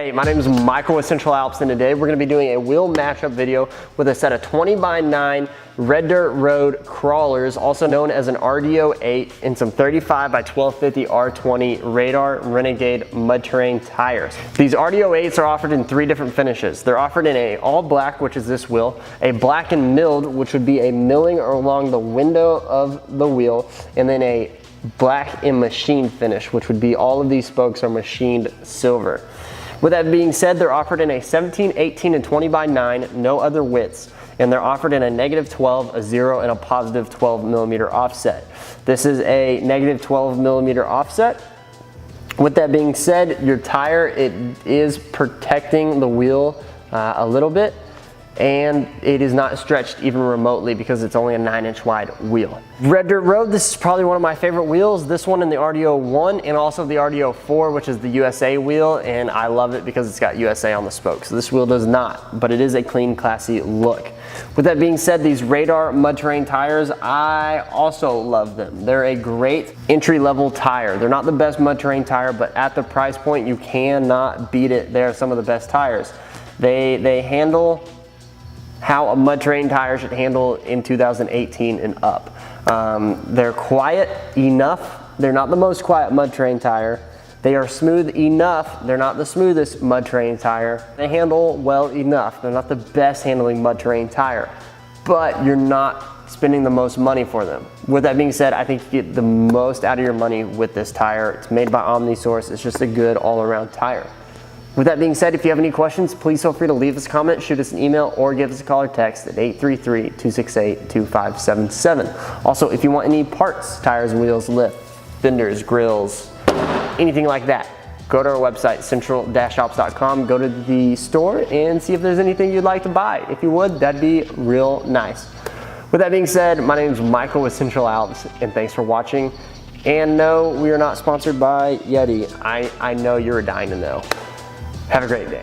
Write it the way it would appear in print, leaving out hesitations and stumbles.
Hey, my name is Michael with Central Alps, and today we're going to be doing a wheel matchup video with a set of 20x9 Red Dirt Road Crawlers, also known as an RD08, and some 35x1250 R20 Radar Renegade mud terrain tires. These RD08s are offered in 3 different finishes. They're offered in a all black, which is this wheel, a black and milled, which would be a milling along the window of the wheel, and then a black and machined finish, which would be all of these spokes are machined silver. With that being said, they're offered in a 17, 18, and 20x9, no other widths, and they're offered in a -12, a 0, and a positive 12 millimeter offset. This is a negative 12 millimeter offset. With that being said, your tire, it is protecting the wheel a little bit, and it is not stretched even remotely because it's only a 9-inch wide wheel. Red Dirt Road, this is probably one of my favorite wheels. This one in the RD01 and also the RD04, which is the USA wheel, and I love it because it's got USA on the spokes. This wheel does not, but it is a clean, classy look. With that being said, these Radar mud terrain tires, I also love them. They're a great entry-level tire. They're not the best mud terrain tire, but at the price point, you cannot beat it. They're some of the best tires. They handle how a mud terrain tire should handle in 2018 and up. They're quiet enough. They're not the most quiet mud terrain tire. They are smooth enough. They're not the smoothest mud terrain tire. They handle well enough. They're not the best handling mud terrain tire, but you're not spending the most money for them. With that being said, I think you get the most out of your money with this tire. It's made by OmniSource. It's just a good all-around tire. With that being said, if you have any questions, please feel free to leave us a comment, shoot us an email, or give us a call or text at 833-268-2577. Also, if you want any parts, tires, wheels, lift, fenders, grills, anything like that, go to our website, central-alps.com, go to the store and see if there's anything you'd like to buy. If you would, that'd be real nice. With that being said, my name is Michael with Central Alps, and thanks for watching. And no, we are not sponsored by Yeti. I know you're dying to know. Have a great day.